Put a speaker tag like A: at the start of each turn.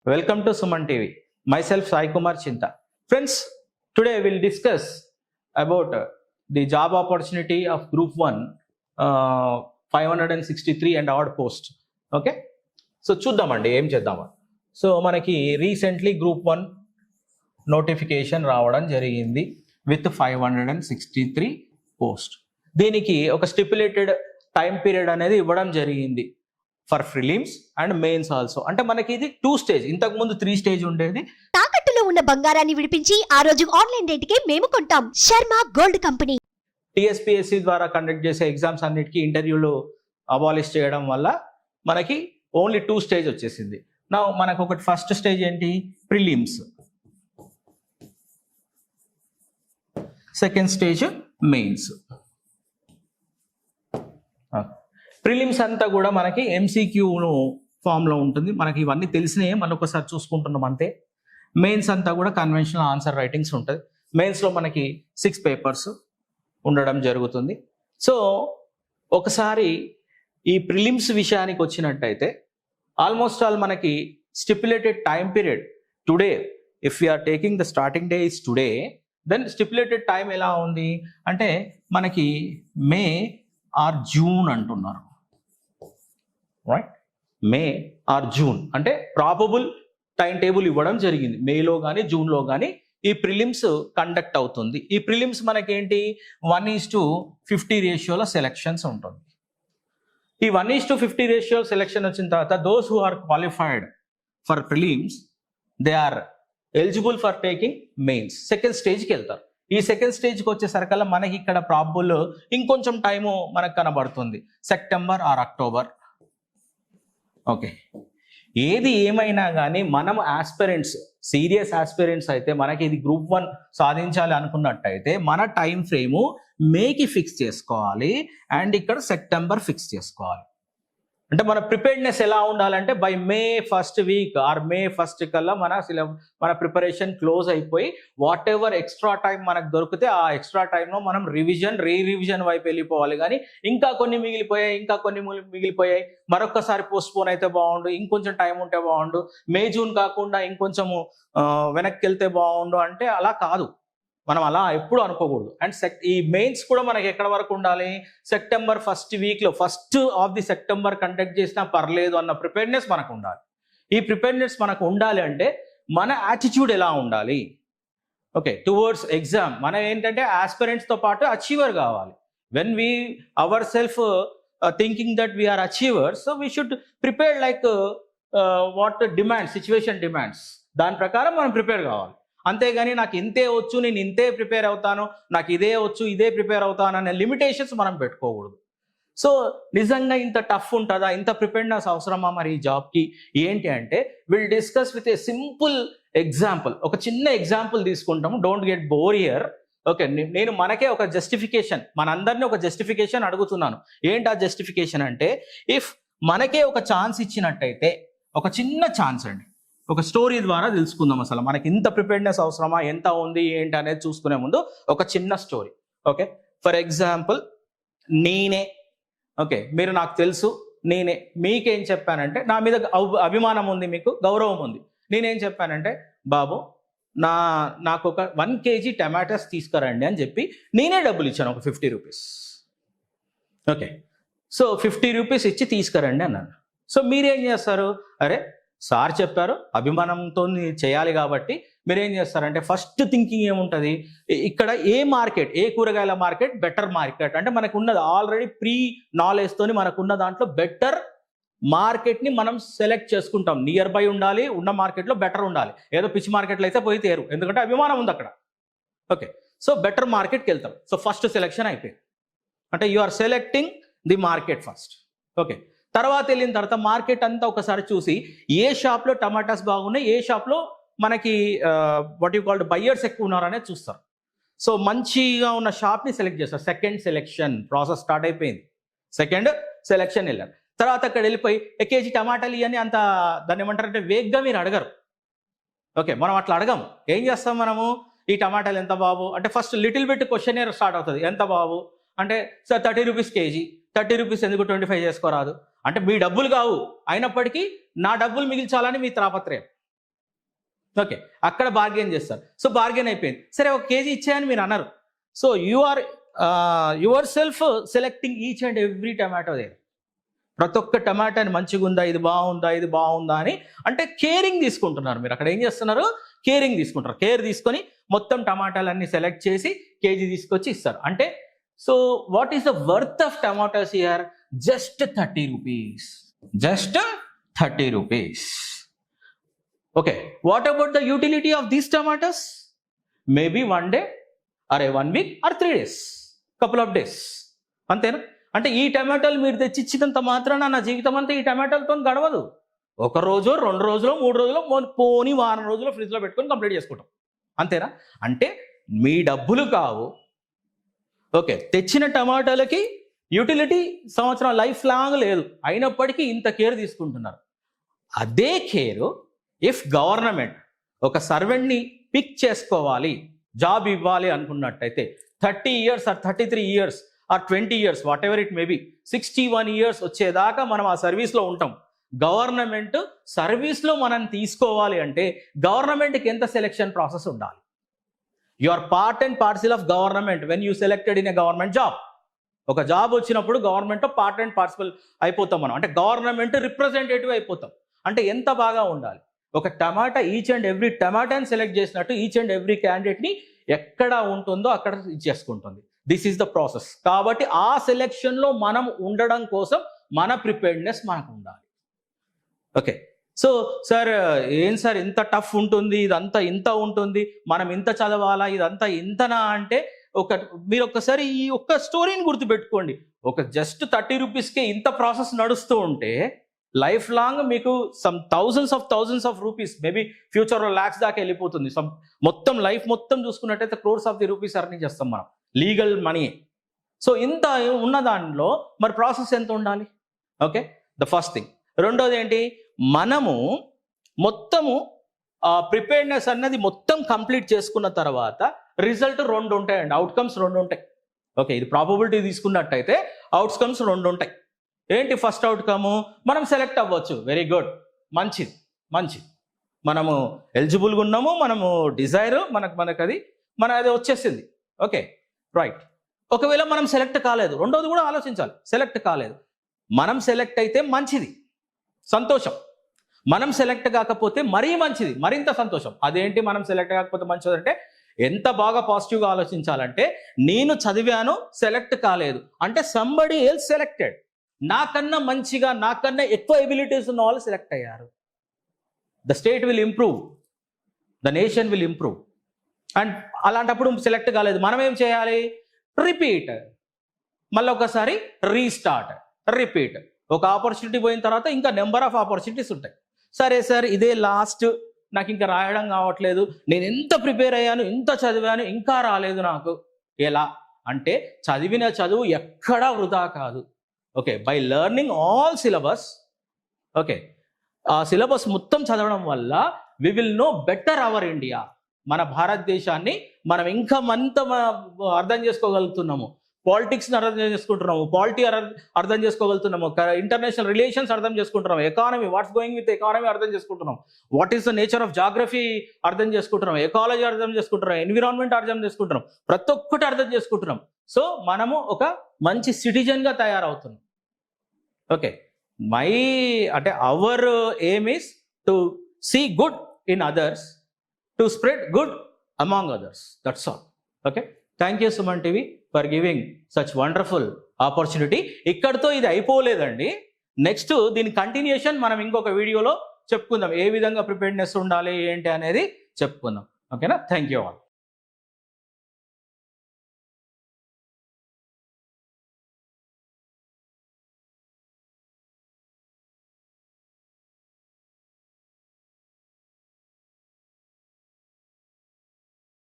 A: Welcome to Suman TV. Myself Sai Kumar Chinta. Friends, today we'll discuss about the job opportunity of Group 1, 563 and odd post. Okay? So చూద్దామండి ఏం చేద్దామా. So మనకి recently group 1 notification రావడం జరిగింది with 563 post. దీనికి ఒక stipulated time period అనేది ఇవ్వడం జరిగింది for prelims and mains also. అంటే మనకి ఇది 2 స్టేజ్, ఇంతకు ముందు 3 స్టేజ్ ఉండేది.
B: తాకట్టులో ఉన్న బంగారాన్ని విడిపించి ఆ రోజు ఆన్లైన్ రేటుకే మేము కొంటాం. Sharma gold company.
A: టీఎస్పీఎస్సీ ద్వారా కండక్ట్ చేసే ఎగ్జామ్స్ అన్నిటికీ ఇంటర్వ్యూలు అబాలిష్ చేయడం వల్ల మనకి ఓన్లీ 2 స్టేజ్ వచ్చేసింది. నా మనకు ఒకటి ఫస్ట్ స్టేజ్ ఏంటి, prelims. Second stage mains. Prelims అంతా కూడా మనకి ఎంసీక్యూను ఫామ్లో ఉంటుంది. మనకి ఇవన్నీ తెలిసినాయే, మనం ఒకసారి చూసుకుంటున్నాం అంతే. మెయిన్స్ అంతా కూడా కన్వెన్షనల్ ఆన్సర్ రైటింగ్స్ ఉంటుంది. మెయిన్స్లో మనకి 6 పేపర్స్ ఉండడం జరుగుతుంది. సో ఒకసారి ఈ ప్రిలిమ్స్ విషయానికి వచ్చినట్టయితే ఆల్మోస్ట్ ఆల్ మనకి stipulated time period today, if you're taking the starting day is today, then stipulated time ఎలా ఉంది అంటే మనకి మే ఆర్ జూన్ అంటున్నారు. రైట్, మే ఆర్ జూన్ అంటే ప్రాబబుల్ టైం టేబుల్ ఇవ్వడం జరిగింది. మేలో కానీ జూన్లో కానీ ఈ ప్రిలిమ్స్ కండక్ట్ అవుతుంది. ఈ ప్రిలిమ్స్ మనకేంటి 1:50 రేషియోలో సెలెక్షన్స్ ఉంటుంది. ఈ 1:50 రేషియో సెలెక్షన్ వచ్చిన తర్వాత those who are qualified for prelims they are eligible for taking mains. Second స్టేజ్కి వెళ్తారు. ఈ సెకండ్ స్టేజ్కి వచ్చేసరికల్లా మనకి ఇక్కడ ప్రాబబుల్ ఇంకొంచెం టైము మనకు కనబడుతుంది, సెప్టెంబర్ ఆర్ అక్టోబర్. ఓకే, ఏది ఏమైనా కానీ మనం ఆస్పిరెంట్స్, సీరియస్ ఆస్పిరెంట్స్ అయితే మనకి ఇది గ్రూప్ 1 సాధించాలి అనుకున్నట్టయితే మన టైం ఫ్రేము మేకి ఫిక్స్ చేసుకోవాలి అండ్ ఇక్కడ సెప్టెంబర్ ఫిక్స్ చేసుకోవాలి. అంటే మన ప్రిపేర్డ్నెస్ ఎలా ఉండాలంటే by May first week or May first కల్లా మన ప్రిపరేషన్ క్లోజ్ అయిపోయి వాట్ ఎవర్ ఎక్స్ట్రా టైం మనకు దొరికితే ఆ ఎక్స్ట్రా టైంలో మనం రీరివిజన్ వైపు వెళ్ళిపోవాలి. కానీ ఇంకా కొన్ని మిగిలిపోయాయి మరొక్కసారి పోస్ట్పోన్ అయితే బాగుండు, ఇంకొంచెం టైం ఉంటే బాగుండు, మే జూన్ కాకుండా ఇంకొంచెము వెనక్కి వెళ్తే బాగుండు అంటే అలా కాదు. మనం అలా ఎప్పుడు అనుకోకూడదు. అండ్ ఈ మెయిన్స్ కూడా మనకి ఎక్కడ వరకు ఉండాలి, సెప్టెంబర్ ఫస్ట్ వీక్లో, first of the September conduct చేసినా పర్లేదు అన్న ప్రిపేర్నెస్ మనకు ఉండాలి. ఈ ప్రిపేర్నెస్ మనకు ఉండాలి అంటే మన యాటిట్యూడ్ ఎలా ఉండాలి, ఓకే, టువర్డ్స్ ఎగ్జామ్. మనం ఏంటంటే ఆస్పిరెంట్స్తో పాటు అచీవర్ కావాలి. When we our self thinking that we're achievers, so we should prepare like what situation demands. దాని ప్రకారం మనం ప్రిపేర్ కావాలి. అంతేగాని నాకు ఇంతే వచ్చు, నేను ఇంతే ప్రిపేర్ అవుతాను, నాకు ఇదే వచ్చు, ఇదే ప్రిపేర్ అవుతాను అనే లిమిటేషన్స్ మనం పెట్టుకోకూడదు. సో నిజంగా ఇంత టఫ్ ఉంటుందా, ఇంత ప్రిపేర్నెస్ అవసరమా మరి ఈ జాబ్కి ఏంటి అంటే will discuss with a simple example. ఒక చిన్న ఎగ్జాంపుల్ తీసుకుంటాము, don't get bore here. Okay, నేను మనకే ఒక జస్టిఫికేషన్, మనందరినీ ఒక జస్టిఫికేషన్ అడుగుతున్నాను. ఏంటి ఆ జస్టిఫికేషన్ అంటే, ఇఫ్ మనకే ఒక ఛాన్స్ ఇచ్చినట్టయితే, ఒక చిన్న ఛాన్స్ అండి, ఒక స్టోరీ ద్వారా తెలుసుకుందాం అసలు మనకి ఇంత ప్రిపేర్నెస్ అవసరమా, ఎంత ఉంది ఏంటి అనేది చూసుకునే ముందు ఒక చిన్న స్టోరీ. ఓకే, ఫర్ ఎగ్జాంపుల్ నేనే, ఓకే, మీరు నాకు తెలుసు, నేనే మీకేం చెప్పానంటే, నా మీద అభిమానం ఉంది, మీకు గౌరవం ఉంది. నేనేం చెప్పానంటే, బాబు నాకు ఒక 1 kg టమాటాస్ తీసుకురండి అని చెప్పి నేనే డబ్బులు ఇచ్చాను, ఒక 50 రూపీస్. ఓకే, సో 50 రూపీస్ ఇచ్చి తీసుకురండి అన్నాను. సో మీరేం చేస్తారు, అరే సార్ చెప్పారు, అభిమానంతో చేయాలి కాబట్టి మీరేం చేస్తారంటే ఫస్ట్ థింకింగ్ ఏముంటుంది, ఇక్కడ ఏ మార్కెట్, ఏ కూరగాయల మార్కెట్ బెటర్ మార్కెట్ అంటే మనకు ఉన్నది ఆల్రెడీ ప్రీ నాలెడ్జ్తోని మనకున్న దాంట్లో బెటర్ మార్కెట్ని మనం సెలెక్ట్ చేసుకుంటాం. నియర్ బై ఉండాలి, ఉన్న మార్కెట్లో బెటర్ ఉండాలి. ఏదో పిచ్చి మార్కెట్లో అయితే పోయి తేరు, ఎందుకంటే అభిమానం ఉంది అక్కడ. ఓకే, సో బెటర్ మార్కెట్కి వెళ్తాం. సో ఫస్ట్ సెలెక్షన్ అయిపోయింది. అంటే you are selecting the market first. Okay, తర్వాత వెళ్ళిన తర్వాత మార్కెట్ అంతా ఒకసారి చూసి ఏ షాప్లో టమాటాస్ బాగున్నాయి, ఏ షాప్లో మనకి వాట్ యూ కాల్డ్ బయ్యర్స్ ఎక్కువ ఉన్నారనేది చూస్తారు. సో మంచిగా ఉన్న షాప్ని సెలెక్ట్ చేస్తారు. సెకండ్ సెలెక్షన్ ప్రాసెస్ స్టార్ట్ అయిపోయింది. సెకండ్ సెలెక్షన్ వెళ్ళారు. తర్వాత అక్కడ వెళ్ళిపోయి 1 kg టమాటాలు ఇవన్నీ అంత దాన్ని ఏమంటారంటే వేగ్గా మీరు అడగరు. ఓకే, మనం అట్లా అడగము. ఏం చేస్తాం మనము, ఈ టమాటాలు ఎంత బాబు అంటే first little bit question start అవుతుంది. ఎంత బాబు అంటే సార్ 30 రూపీస్ కేజీ. 30 రూపీస్ ఎందుకు 25 చేసుకోరాదు అంటే మీ డబ్బులు కావు, అయినప్పటికీ నా డబ్బులు మిగిల్చాలని మీ తాపత్రయం. ఓకే, అక్కడ బార్గెన్ చేస్తారు. సో బార్గెన్ అయిపోయింది, సరే 1 కేజీ ఇచ్చాయని మీరు అన్నారు. So you are your self selecting each and every tomato there. ప్రతి ఒక్క టమాటాని మంచిగా ఉందా, ఇది బాగుందా అని అంటే కేరింగ్ తీసుకుంటున్నారు మీరు. అక్కడ ఏం చేస్తున్నారు, కేరింగ్ తీసుకుంటారు. కేర్ తీసుకొని మొత్తం టమాటాలన్నీ సెలెక్ట్ చేసి కేజీ తీసుకొచ్చి ఇస్తారు. అంటే so what is the worth of tomatoes here? Just 30 rupees. Just 30 rupees. Okay, what about the utility of these tomatoes? Maybe 1 day or 1 week or 3 days, couple of days. అంతేనా? అంటే ఈ టమాటాలు మీరు తెచ్చిచ్చినంత మాత్రాన నా జీవితం అంతా ఈ టమాటాలతో గడవదు. 1 రోజు 2 రోజులు 3 రోజులు పోని వారం రోజులు ఫ్రిడ్జ్లో పెట్టుకొని కంప్లీట్ చేసుకుంటాం. అంతేనా? అంటే మీ డబ్బులు కావు. ఓకే, తెచ్చిన టమాటాలకి యూటిలిటీ సంవత్సరం లైఫ్ లాంగ్ లేదు, అయినప్పటికీ ఇంత కేర్ తీసుకుంటున్నారు. అదే కేరు ఇఫ్ గవర్నమెంట్ ఒక సర్వెంట్ని పిక్ చేసుకోవాలి, జాబ్ ఇవ్వాలి అనుకున్నట్టయితే 30 years or 33 years or 20 years, what ever it may be, 61 years వచ్చేదాకా మనం ఆ సర్వీస్లో ఉంటాం. గవర్నమెంట్ సర్వీస్లో మనం తీసుకోవాలి అంటే గవర్నమెంట్కి ఎంత సెలెక్షన్ ప్రాసెస్ ఉండాలి? You are part and parcel of government when you selected in a government job. ఒక జాబ్ వచ్చినప్పుడు గవర్నమెంట్ పార్ట్ అండ్ పార్సిల్ అయిపోతాం మనం, అంటే గవర్నమెంట్ రిప్రజెంటేటివ్ అయిపోతాం. అంటే ఎంత బాగా ఉండాలి? ఒక టమాటా ఈచ్ అండ్ ఎవ్రీ టమాటాని సెలెక్ట్ చేసినట్టు ఈచ్ అండ్ ఎవ్రీ క్యాండిడేట్ని ఎక్కడ ఉంటుందో అక్కడ చేసుకుంటుంది. This is the process. కాబట్టి ఆ సెలెక్షన్లో మనం ఉండడం కోసం మన ప్రిపేర్డ్నెస్ మనకు ఉండాలి. ఓకే, సో సార్ ఏం సార్ ఇంత టఫ్ ఉంటుంది, ఇదంతా ఇంత ఉంటుంది, మనం ఇంత చదవాలా, ఇదంతా ఇంతనా అంటే మీరు ఒక్కసారి ఈ ఒక్క స్టోరీని గుర్తుపెట్టుకోండి. ఒక జస్ట్ 30 రూపీస్కే ఇంత ప్రాసెస్ నడుస్తూ ఉంటే లైఫ్ లాంగ్ మీకు some thousands of rupees, maybe ఫ్యూచర్లో lakhs దాకా వెళ్ళిపోతుంది. మొత్తం లైఫ్ మొత్తం చూసుకున్నట్టయితే crores of the rupees earning చేస్తాం మనం, లీగల్ మనీ. సో ఇంత ఉన్న దానిలో మరి ప్రాసెస్ ఎంత ఉండాలి? Okay, the first thing. రెండోది ఏంటి, మనము మొత్తము ప్రిపేర్డ్నెస్ అన్నది మొత్తం కంప్లీట్ చేసుకున్న తర్వాత రిజల్ట్ 2 ఉంటాయండి, అవుట్కమ్స్ 2 ఉంటాయి. ఓకే, ఇది ప్రాబబిలిటీ తీసుకున్నట్టయితే అవుట్కమ్స్ 2 ఉంటాయి. ఏంటి ఫస్ట్ అవుట్కమ్? మనం సెలెక్ట్ అవ్వచ్చు, వెరీ గుడ్, మంచిది. మనము ఎలిజిబుల్గా ఉన్నాము, మనము డిజైర్ మనకు అది వచ్చేసింది. Okay, right. ఒకవేళ మనం సెలెక్ట్ కాలేదు, రెండోది కూడా ఆలోచించాలి. సెలెక్ట్ కాలేదు, మనం సెలెక్ట్ అయితే మంచిది, సంతోషం. మనం సెలెక్ట్ కాకపోతే మరీ మంచిది, మరింత సంతోషం. అదేంటి మనం సెలెక్ట్ కాకపోతే మంచిది అంటే ఎంత బాగా పాజిటివ్గా ఆలోచించాలంటే, నేను చదివాను సెలెక్ట్ కాలేదు అంటే సంబడి ఎల్స్ సెలెక్టెడ్, నాకన్నా మంచిగా నాకన్నా ఎక్కువ ఎబిలిటీస్ ఉన్న వాళ్ళు సెలెక్ట్ అయ్యారు. The state will improve, the nation will improve. And అలాంటప్పుడు సెలెక్ట్ కాలేదు, మనం ఏం చేయాలి? రిపీట్, మళ్ళీ ఒకసారి రీస్టార్ట్, రిపీట్. ఒక ఆపర్చునిటీ పోయిన తర్వాత ఇంకా నెంబర్ ఆఫ్ ఆపర్చునిటీస్ ఉంటాయి. సరే సార్ ఇదే లాస్ట్, నాకు ఇంకా రాయడం కావట్లేదు, నేను ఎంత ప్రిపేర్ అయ్యాను, ఎంత చదివాను, ఇంకా రాలేదు నాకు. ఎలా అంటే చదివిన చదువు ఎక్కడా వృధా కాదు. Okay, by learning all syllabus. Okay, ఆ సిలబస్ మొత్తం చదవడం వల్ల we will know better our India. మన భారతదేశాన్ని మనం ఇంకా అర్థం చేసుకోగలుగుతున్నాము. పాలిటిక్స్ని అర్థం చేసుకుంటున్నాము, పాలిటీ అర్థం చేసుకోగలుగుతున్నాము, ఇంటర్నేషనల్ రిలేషన్స్ అర్థం చేసుకుంటున్నాము, economy, what's going with economy అర్థం చేసుకుంటున్నాం, what is the nature of geography అర్థం చేసుకుంటున్నాం, ఎకాలజీ అర్థం చేసుకుంటున్నాం, ఎన్విరాన్మెంట్ అర్థం చేసుకుంటున్నాం, ప్రతి ఒక్కటి అర్థం చేసుకుంటున్నాం. సో మనము ఒక మంచి సిటిజన్గా తయారవుతున్నాం. Okay, our aim is to see good in others, to spread good among others, that's all. Okay, thank you Suman TV for giving such wonderful opportunity. ఇక్కడితో ఇది అయిపోలేదండి, నెక్స్ట్ దీని కంటిన్యూషన్ మనం ఇంకొక వీడియోలో చెప్పుకుందాం, ఏ విధంగా ప్రిపేర్డ్నెస్ ఉండాలి ఏంటి అనేది చెప్పుకుందాం. ఓకేనా? Thank you all.